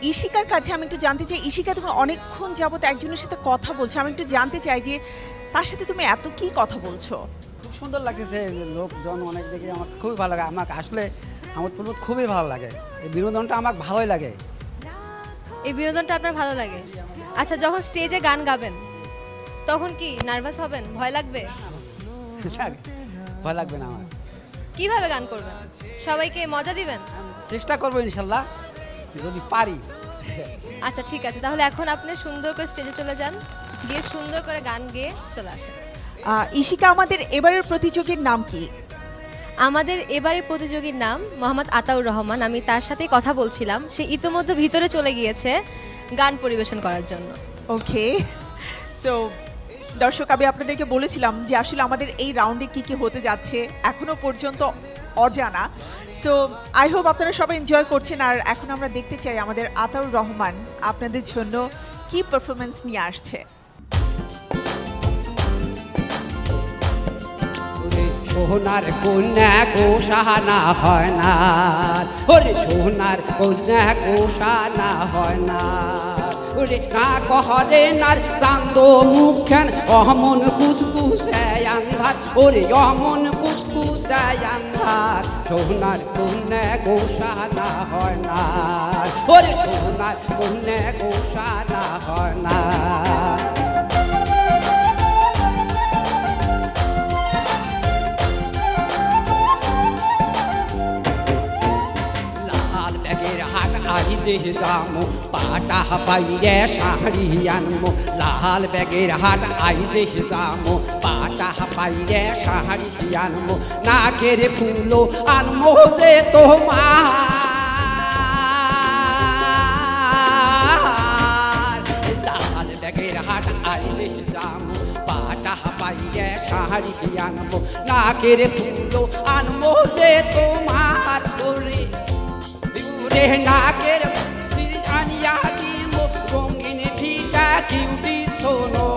ইশিকার কাছে আমি একটু জানতে চাই, ইশিকা তুমি অনেকক্ষণ যাবত একজনের সাথে কথা বলছো, আমি একটু জানতে চাই যে তার সাথে তুমি এত কি কথা বলছো? খুব সুন্দর লাগতেছে, লোকজন অনেক দেখে আমার খুবই ভালো লাগে। আমাকে আসলে আমোদ প্রমোদ খুবই ভালো লাগে, এই বিনোদনটা আমার ভালোই লাগে। এই বিনোদনটা আপনার ভালো লাগে? আচ্ছা, যখন স্টেজে গান গাবেন তখন কি নার্ভাস হবেন, ভয় লাগবে? ভয় লাগবে না আমার। কিভাবে গান করবেন? সবাইকে মজা দিবেন? চেষ্টা করবো ইনশাল্লাহ, যদি পারি। আচ্ছা ঠিক আছে, তাহলে এখন আপনি সুন্দর করে স্টেজে চলে যান, গিয়ে সুন্দর করে গান গেয়ে চলে আসেন। ইশিকা, আমাদের এবারের প্রতিযোগীর নাম কি? আমাদের এবারের প্রতিযোগীর নাম মোহাম্মদ আতাউর রহমান। আমি তার সাথেই কথা বলছিলাম, সে ইতোমধ্যে ভিতরে চলে গিয়েছে গান পরিবেশন করার জন্য। ওকে, সো দর্শক, আমি আপনাদেরকে বলেছিলাম যে আসলে আমাদের এই রাউন্ডে কি কি হতে যাচ্ছে এখনো পর্যন্ত অজানা। সো আই হোপ আপনারা সবাই এনজয় করছেন। আর এখন আমরা দেখতে চাই আমাদের আতাউর রহমান আপনাদের জন্য কি পারফরমেন্স নিয়ে আসছে। সোনার কন্যা গো সাহানা হয় না, ওরে সোনার কন্যা গো সাহানা হয় না, ওরে না কহরে নার চান্দ মুখেন অমন কুসকুসায় আন্ধার, ওরে অমন কুসকুসায় আন্ধার, সোনার কন্যা গো সাহানা হয় না, ওরে সোনার কন্যা গো সাহানা হয় না। আইজে যামো পাটা বাইরে শাড়ি আনমো, লাল ব্যাগের হাট আইজে যামো পাটা বাইরে শাড়ি আনমো, নাকের ফুলো আনমো যে তোমার, লাল ব্যাগের হাট আইজে যামো পাটা বাইরে শাড়ি আনমো, নাকের ফুলো আনমো যে তোমার, নাকের আনিয়া দিব রঙিন ভিটা কিউটি শোনো,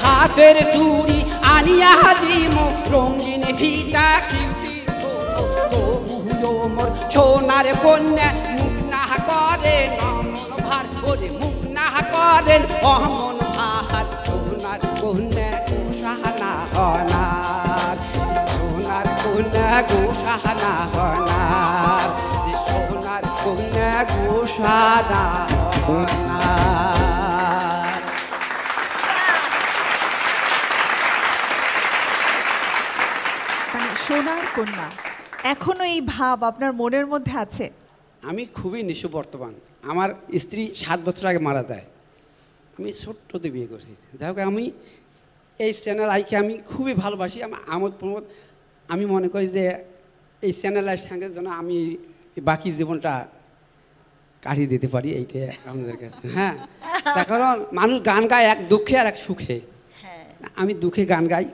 হাতের চুড়ি আনিয়া দিব রঙিন ভিটা কিউটি শোনো, তবুও মোর সোনার কন্যা মুখ না করে নমন ভার, ওরে মুখ না করেন অমন ভার, সোনার কন্যা সাহানা হয় না, কন্যা গো সাহানা হয় না, সোনার কন্যা গো সাহানা হয় না। সোনার কন্যা, এখনো এই ভাব আপনার মনের মধ্যে আছে? আমি খুবই নিশু বর্তমান। আমার স্ত্রী 7 বছর আগে মারা যায়, আমি ছোট্টতে বিয়ে করছি। যাই হোক, আমি এই চ্যানেল আইকে আমি খুবই ভালোবাসি। আমোদ প্রমোদ, আমি মনে করি যে এই চ্যানেলের সঙ্গে যেন আমি বাকি জীবনটা কাটিয়ে দিতে পারি, এইটা আপনাদের কাছে। হ্যাঁ, তার কারণ মানুষ গান গায় এক দুঃখে আর এক সুখে। আমি দুঃখে গান গাই,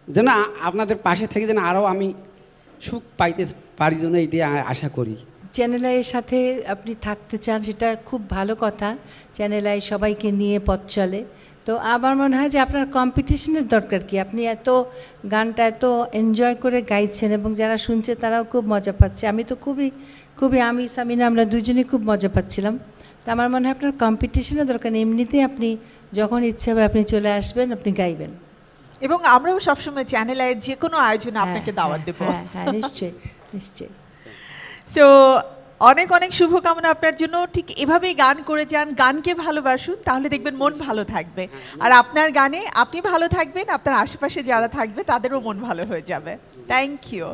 যেন আপনাদের পাশে থেকে যেন আরও আমি সুখ পাইতে পারি, জন্য এইটা আশা করি। চ্যানেল আইয়ের সাথে আপনি থাকতে চান, সেটা খুব ভালো কথা। চ্যানেল আই সবাইকে নিয়ে পথ চলে। তো আমার মনে হয় যে আপনার কম্পিটিশনের দরকার কি? আপনি এত গানটা এত এনজয় করে গাইছেন এবং যারা শুনছে তারাও খুব মজা পাচ্ছে। আমি তো খুবই আমি সামিনা আমরা দুজনেই খুব মজা পাচ্ছিলাম। তো আমার মনে হয় আপনার কম্পিটিশনের দরকার নেই, এমনিতেই আপনি যখন ইচ্ছে হবে আপনি চলে আসবেন, আপনি গাইবেন। এবং আমরাও সবসময় চ্যানেল আইয়ের যে কোনো আয়োজনে আপনাকে দাওয়াত দেবো। হ্যাঁ, নিশ্চয়ই নিশ্চয়ই। সো অনেক অনেক শুভকামনা আপনার জন্য। ঠিক এভাবেই গান করে যান, গানকে ভালোবাসুন, তাহলে দেখবেন মন ভালো থাকবে। আর আপনার গানে আপনি ভালো থাকবেন, আপনার আশেপাশে যারা থাকবে তাদেরও মন ভালো হয়ে যাবে। Thank you.